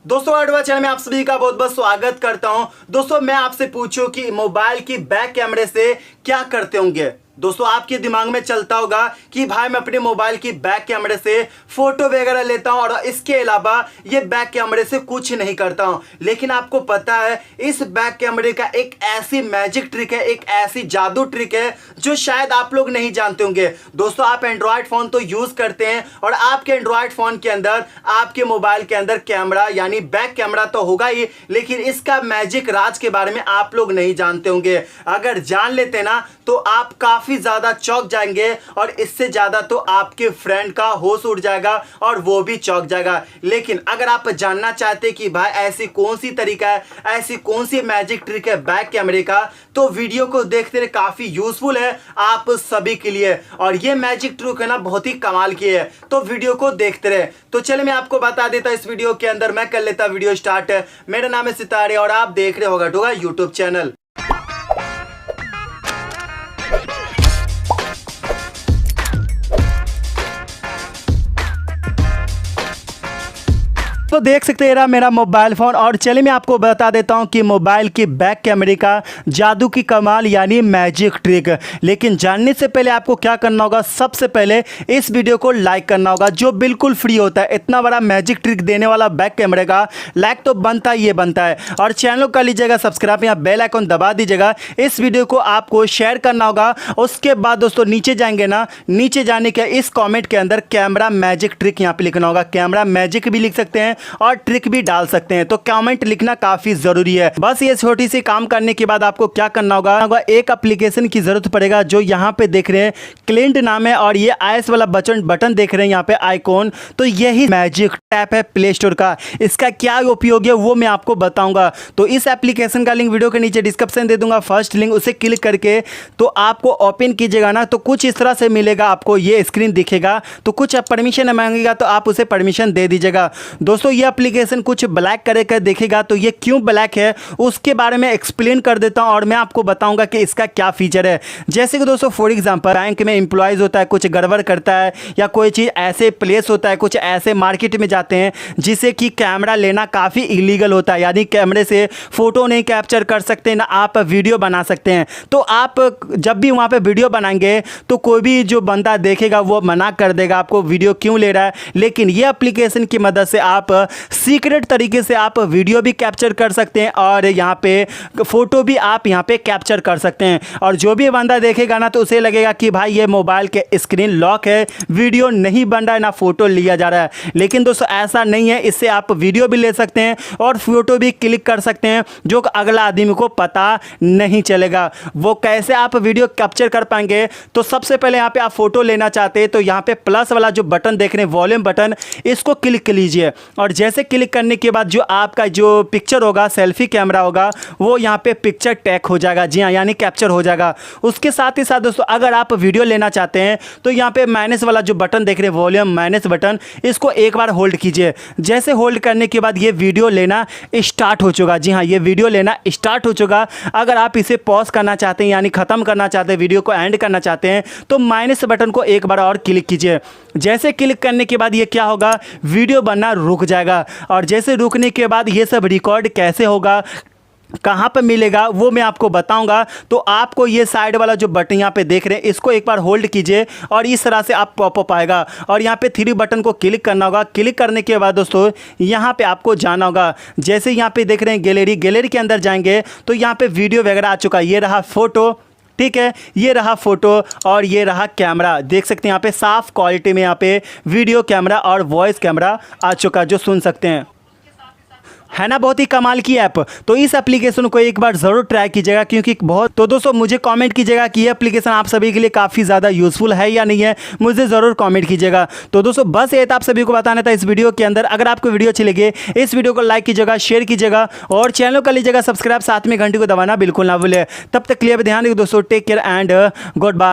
दोस्तों एडवा चैनल में आप सभी का बहुत बहुत स्वागत करता हूं। दोस्तों मैं आपसे पूछूं कि मोबाइल की बैक कैमरे से क्या करते होंगे। दोस्तों आपके दिमाग में चलता होगा कि भाई मैं अपने मोबाइल की बैक कैमरे से फोटो वगैरह लेता हूं और इसके अलावा ये बैक कैमरे से कुछ नहीं करता हूं। लेकिन आपको पता है इस बैक कैमरे का एक ऐसी मैजिक ट्रिक है, एक ऐसी जादू ट्रिक है जो शायद आप लोग नहीं जानते होंगे। दोस्तों आप एंड्रॉयड फोन तो यूज करते हैं और आपके एंड्रॉयड फोन के अंदर आपके मोबाइल के अंदर कैमरा यानी बैक कैमरा तो होगा ही, लेकिन इसका मैजिक राज के बारे में आप लोग नहीं जानते होंगे। अगर जान लेते ना तो आप काफी ज्यादा चौंक जाएंगे और इससे ज्यादा तो आपके फ्रेंड का होश उड़ जाएगा और वो भी चौंक जाएगा। लेकिन अगर आप जानना चाहते कि भाई ऐसी कौन सी तरीका है, ऐसी कौन सी मैजिक ट्रिक है बैक कैमरे का, तो वीडियो को देखते रहे, काफी यूजफुल है आप सभी के लिए। और ये मैजिक ट्रिक है ना बहुत ही कमाल की है, तो वीडियो को देखते रहे। तो चलिए मैं आपको बता देता इस वीडियो के अंदर, मैं कर लेता वीडियो स्टार्ट। मेरा नाम है सितारे और आप देख रहे होगा टोगा यूट्यूब चैनल। तो देख सकते हैं मेरा मोबाइल फ़ोन, और चलिए मैं आपको बता देता हूं कि मोबाइल की बैक कैमरे का जादू की कमाल यानी मैजिक ट्रिक। लेकिन जानने से पहले आपको क्या करना होगा, सबसे पहले इस वीडियो को लाइक करना होगा जो बिल्कुल फ्री होता है। इतना बड़ा मैजिक ट्रिक देने वाला बैक कैमरे का लाइक तो बनता ही बनता है। और चैनल को कर लीजिएगा सब्सक्राइब, यहाँ बेल आइकन दबा दीजिएगा। इस वीडियो को आपको शेयर करना होगा। उसके बाद दोस्तों नीचे जाएंगे ना, नीचे जाने के इस कॉमेंट के अंदर कैमरा मैजिक ट्रिक यहाँ पे लिखना होगा। कैमरा मैजिक भी लिख सकते हैं और ट्रिक भी डाल सकते हैं, तो कमेंट लिखना काफी जरूरी है। बस ये छोटी सी काम करने के बाद आपको क्या करना होगा, एक एप्लीकेशन की जरूरत पड़ेगा जो यहाँ पे देख रहे हैं क्लिंट नाम है, और ये आईएस वाला बटन देख रहे हैं यहाँ पे आइकॉन, तो यही मैजिक ऐप है प्ले स्टोर का। इसका क्या उपयोग है वो मैं आपको बताऊंगा। तो इस एप्लीकेशन का लिंक वीडियो के नीचे डिस्क्रिप्शन दे दूंगा, फर्स्ट लिंक, उसे क्लिक करके तो आपको ओपन कीजिएगा ना तो कुछ इस तरह से मिलेगा, आपको ये स्क्रीन दिखेगा। तो कुछ परमिशन मांगेगा तो आप उसे परमिशन दे दीजिएगा। दोस्तों ये एप्लीकेशन कुछ ब्लैक करके देखेगा, तो ये क्यों ब्लैक है उसके बारे में एक्सप्लेन कर देता हूं और मैं आपको बताऊंगा कि इसका क्या फीचर है। जैसे कि दोस्तों फॉर एग्जांपल बैंक में एम्प्लॉयज होता है, कुछ गड़बड़ करता है या कोई चीज़ ऐसे प्लेस होता है, कुछ ऐसे मार्केट में जाते हैं जिसे कि कैमरा लेना काफ़ी इलीगल होता है, यानी कैमरे से फोटो नहीं कैप्चर कर सकते ना आप वीडियो बना सकते हैं। तो आप जब भी वहाँ पर वीडियो बनाएंगे तो कोई भी जो बंदा देखेगा वो मना कर देगा आपको वीडियो क्यों ले रहा है। लेकिन ये एप्लीकेशन की मदद से आप सीक्रेट तरीके से आप वीडियो भी कैप्चर कर सकते हैं और यहाँ पे फोटो भी आप यहाँ पे कैप्चर कर सकते हैं। और जो भी बंदा देखेगा ना तो उसे लगेगा कि भाई ये मोबाइल के स्क्रीन लॉक है, वीडियो नहीं बन रहा है ना फोटो लिया जा रहा है। लेकिन दोस्तों ऐसा नहीं है, इससे आप वीडियो भी ले सकते हैं और फोटो भी क्लिक कर सकते हैं जो अगला आदमी को पता नहीं चलेगा। वो कैसे आप वीडियो कैप्चर कर पाएंगे, तो सबसे पहले यहाँ पे आप फोटो लेना चाहते हैं तो यहाँ पे प्लस वाला जो बटन देख रहे हैं वॉल्यूम बटन, इसको क्लिक कर लीजिए। और जैसे क्लिक करने के बाद जो आपका जो पिक्चर होगा, सेल्फी कैमरा होगा, वो यहाँ पे पिक्चर टैग हो जाएगा, जी हाँ, यानी कैप्चर हो जाएगा। उसके साथ ही साथ दोस्तों अगर आप वीडियो लेना चाहते हैं तो यहाँ पे माइनस वाला जो बटन देख रहे हैं वॉल्यूम माइनस बटन, इसको एक बार होल्ड कीजिए। जैसे होल्ड करने के बाद ये वीडियो लेना स्टार्ट हो चुका, जी हाँ, ये वीडियो लेना स्टार्ट हो चुका। अगर आप इसे पॉज करना चाहते हैं यानी खत्म करना चाहते हैं, वीडियो को एंड करना चाहते हैं, तो माइनस बटन को एक बार और क्लिक कीजिए। जैसे क्लिक करने के बाद ये क्या होगा, वीडियो बनना रुक जाएगा। और जैसे रुकने के बाद ये सब रिकॉर्ड कैसे होगा, कहाँ पर मिलेगा वो मैं आपको बताऊंगा। तो आपको ये साइड वाला जो बटन यहाँ पे देख रहे हैं इसको एक बार होल्ड कीजिए और इस तरह से आप पॉपअप आएगा और यहाँ पे 3 बटन को क्लिक करना होगा। क्लिक करने के बाद दोस्तों यहाँ पे आपको जाना होगा। जैसे यहाँ पे देख रहे हैं गैलरी के अंदर जाएंगे तो यहाँ पे वीडियो वगैरह आ चुका है। ये रहा फोटो, ठीक है, ये रहा फोटो और ये रहा कैमरा। देख सकते हैं यहाँ पे साफ क्वालिटी में यहाँ पे वीडियो कैमरा और वॉइस कैमरा आ चुका जो सुन सकते हैं, है ना। बहुत ही कमाल की ऐप। तो इस एप्लीकेशन को एक बार ज़रूर ट्राई कीजिएगा क्योंकि बहुत, तो दोस्तों मुझे कमेंट कीजिएगा कि ये एप्लीकेशन आप सभी के लिए काफ़ी ज़्यादा यूज़फुल है या नहीं है, मुझे ज़रूर कमेंट कीजिएगा। तो दोस्तों बस ये था आप सभी को बताना था इस वीडियो के अंदर। अगर आपको वीडियो अच्छी लगे इस वीडियो को लाइक कीजिएगा, शेयर कीजिएगा और चैनल को लीजिएगा सब्सक्राइब, साथ में घंटी को दबाना बिल्कुल ना भूले। तब तक के लिए ध्यान रखिए दोस्तों, take care and good bye.